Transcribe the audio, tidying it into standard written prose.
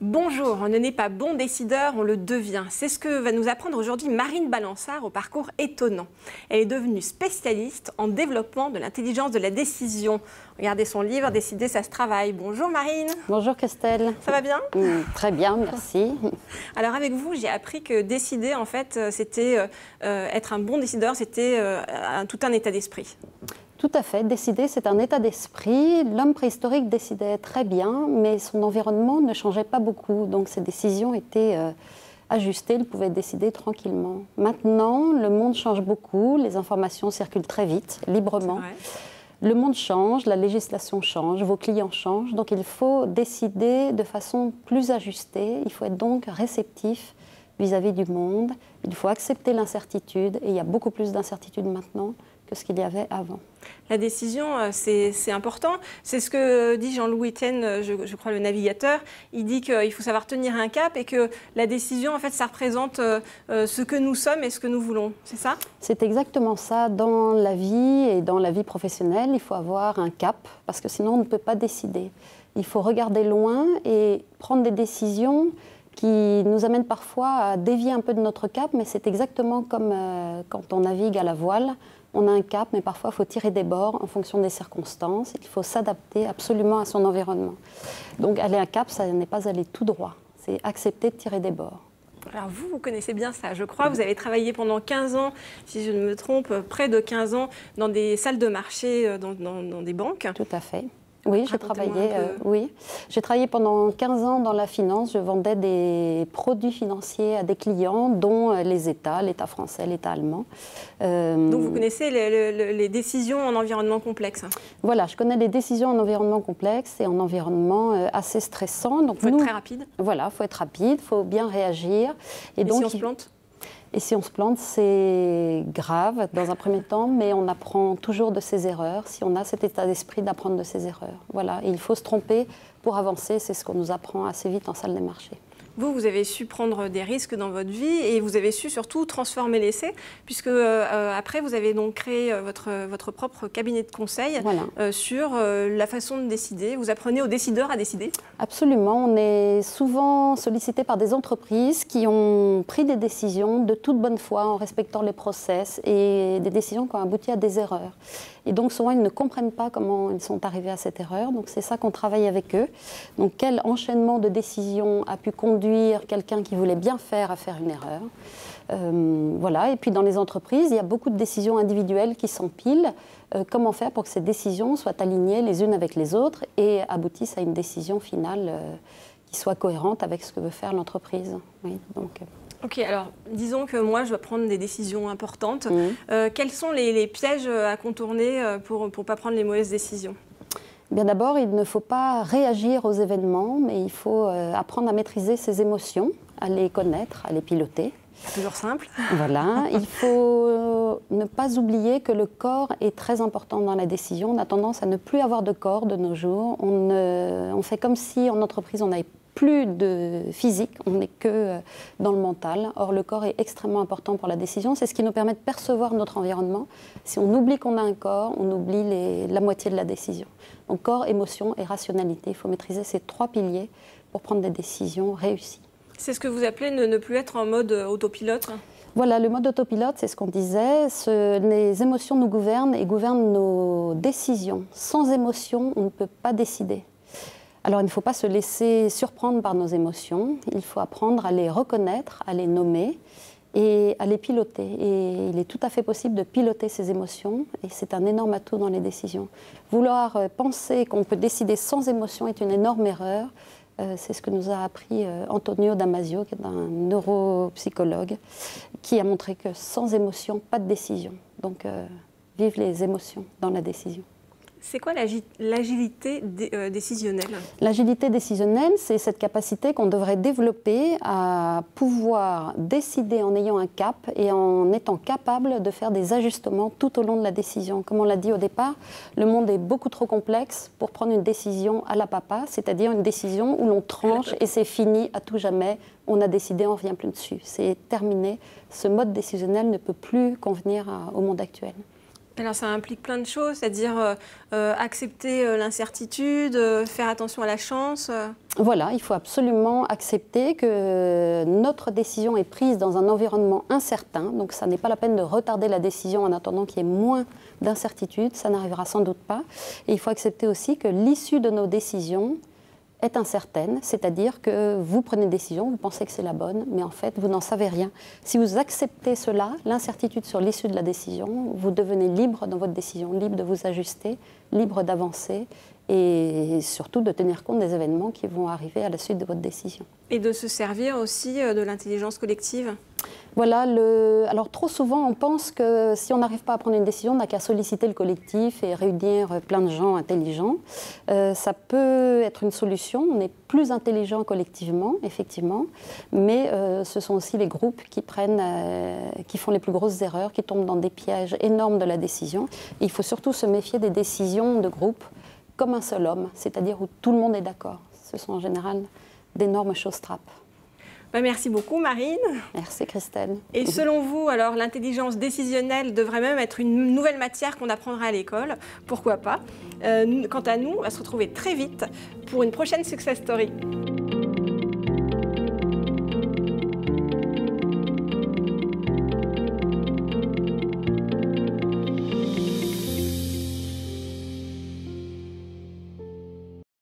Bonjour, on n'est pas bon décideur, on le devient. C'est ce que va nous apprendre aujourd'hui Marine Balançard au parcours étonnant. Elle est devenue spécialiste en développement de l'intelligence de la décision. Regardez son livre, Décider, ça se travaille. Bonjour Marine. Bonjour Christelle. Ça va bien? Très bien, merci. Alors avec vous, j'ai appris que décider, en fait, c'était être un bon décideur, c'était tout un état d'esprit. Tout à fait. Décider, c'est un état d'esprit. L'homme préhistorique décidait très bien, mais son environnement ne changeait pas beaucoup. Donc ses décisions étaient ajustées, il pouvait décider tranquillement. Maintenant, le monde change beaucoup, les informations circulent très vite, librement. Le monde change, la législation change, vos clients changent. Donc il faut décider de façon plus ajustée. Il faut être donc réceptif vis-à-vis du monde. Il faut accepter l'incertitude. Et il y a beaucoup plus d'incertitude maintenant que ce qu'il y avait avant. La décision, c'est important. C'est ce que dit Jean-Louis Etienne, je crois le navigateur. Il dit qu'il faut savoir tenir un cap et que la décision, en fait, ça représente ce que nous sommes et ce que nous voulons. C'est ça? C'est exactement ça. Dans la vie et dans la vie professionnelle, il faut avoir un cap parce que sinon on ne peut pas décider. Il faut regarder loin et prendre des décisions qui nous amènent parfois à dévier un peu de notre cap, mais c'est exactement comme quand on navigue à la voile. On a un cap, mais parfois il faut tirer des bords en fonction des circonstances. Il faut s'adapter absolument à son environnement. Donc aller à un cap, ça n'est pas aller tout droit. C'est accepter de tirer des bords. Alors vous connaissez bien ça, je crois. Vous avez travaillé pendant 15 ans, si je ne me trompe, près de 15 ans, dans des salles de marché, dans des banques. Tout à fait. Oui, j'ai travaillé pendant 15 ans dans la finance. Je vendais des produits financiers à des clients, dont les États, l'État français, l'État allemand. Donc vous connaissez les décisions en environnement complexe? Voilà, je connais les décisions en environnement complexe et en environnement assez stressant. Donc il faut être très rapide? Voilà, il faut être rapide, il faut bien réagir. Et donc, si on se plante? Et si on se plante, c'est grave dans un premier temps, mais on apprend toujours de ses erreurs, si on a cet état d'esprit d'apprendre de ses erreurs. Voilà, et il faut se tromper pour avancer, c'est ce qu'on nous apprend assez vite en salle des marchés. Vous avez su prendre des risques dans votre vie et vous avez su surtout transformer l'essai, puisque après vous avez donc créé votre propre cabinet de conseil sur la façon de décider. Vous apprenez aux décideurs à décider? Absolument. On est souvent sollicité par des entreprises qui ont pris des décisions de toute bonne foi en respectant les process et des décisions qui ont abouti à des erreurs. Et donc souvent ils ne comprennent pas comment ils sont arrivés à cette erreur. Donc c'est ça qu'on travaille avec eux. Donc quel enchaînement de décisions a pu conduire quelqu'un qui voulait bien faire à faire une erreur. Voilà. Et puis dans les entreprises, il y a beaucoup de décisions individuelles qui s'empilent. Comment faire pour que ces décisions soient alignées les unes avec les autres et aboutissent à une décision finale qui soit cohérente avec ce que veut faire l'entreprise. Oui, donc, Ok, alors disons que moi je dois prendre des décisions importantes. Quels sont les pièges à contourner pour ne pas prendre les mauvaises décisions? Bien d'abord, il ne faut pas réagir aux événements, mais il faut apprendre à maîtriser ses émotions, à les connaître, à les piloter. C'est toujours simple. Voilà, il faut ne pas oublier que le corps est très important dans la décision. On a tendance à ne plus avoir de corps de nos jours. On fait comme si en entreprise on n'avait plus de physique, on n'est que dans le mental. Or, le corps est extrêmement important pour la décision. C'est ce qui nous permet de percevoir notre environnement. Si on oublie qu'on a un corps, on oublie la moitié de la décision. Donc, corps, émotion et rationalité. Il faut maîtriser ces trois piliers pour prendre des décisions réussies. C'est ce que vous appelez ne plus être en mode autopilote? Voilà, le mode autopilote, c'est ce qu'on disait. Les émotions nous gouvernent et gouvernent nos décisions. Sans émotion, on ne peut pas décider. Alors, il ne faut pas se laisser surprendre par nos émotions. Il faut apprendre à les reconnaître, à les nommer et à les piloter. Et il est tout à fait possible de piloter ses émotions et c'est un énorme atout dans les décisions. Vouloir penser qu'on peut décider sans émotion est une énorme erreur. C'est ce que nous a appris Antonio Damasio, qui est un neuropsychologue, qui a montré que sans émotion, pas de décision. Donc, vive les émotions dans la décision. C'est quoi l'agilité décisionnelle? L'agilité décisionnelle, c'est cette capacité qu'on devrait développer à pouvoir décider en ayant un cap et en étant capable de faire des ajustements tout au long de la décision. Comme on l'a dit au départ, le monde est beaucoup trop complexe pour prendre une décision à la papa, c'est-à-dire une décision où l'on tranche et c'est fini à tout jamais. On a décidé, on ne revient plus dessus. C'est terminé. Ce mode décisionnel ne peut plus convenir au monde actuel. Alors ça implique plein de choses, c'est-à-dire accepter l'incertitude, faire attention à la chance. Voilà, il faut absolument accepter que notre décision est prise dans un environnement incertain, donc ça n'est pas la peine de retarder la décision en attendant qu'il y ait moins d'incertitude, ça n'arrivera sans doute pas. Et il faut accepter aussi que l'issue de nos décisions est incertaine, c'est-à-dire que vous prenez une décision, vous pensez que c'est la bonne, mais en fait, vous n'en savez rien. Si vous acceptez cela, l'incertitude sur l'issue de la décision, vous devenez libre dans votre décision, libre de vous ajuster, libre d'avancer et surtout de tenir compte des événements qui vont arriver à la suite de votre décision. Et de se servir aussi de l'intelligence collective. Voilà, alors trop souvent on pense que si on n'arrive pas à prendre une décision, on n'a qu'à solliciter le collectif et réunir plein de gens intelligents. Ça peut être une solution, on est plus intelligent collectivement, effectivement, mais ce sont aussi les groupes qui font les plus grosses erreurs, qui tombent dans des pièges énormes de la décision. Et il faut surtout se méfier des décisions de groupe comme un seul homme, c'est-à-dire où tout le monde est d'accord. Ce sont en général d'énormes choses-trappes. Merci beaucoup Marine. Merci Christelle. Et selon vous, alors l'intelligence décisionnelle devrait même être une nouvelle matière qu'on apprendra à l'école. Pourquoi pas? Quant à nous, on va se retrouver très vite pour une prochaine Success Story.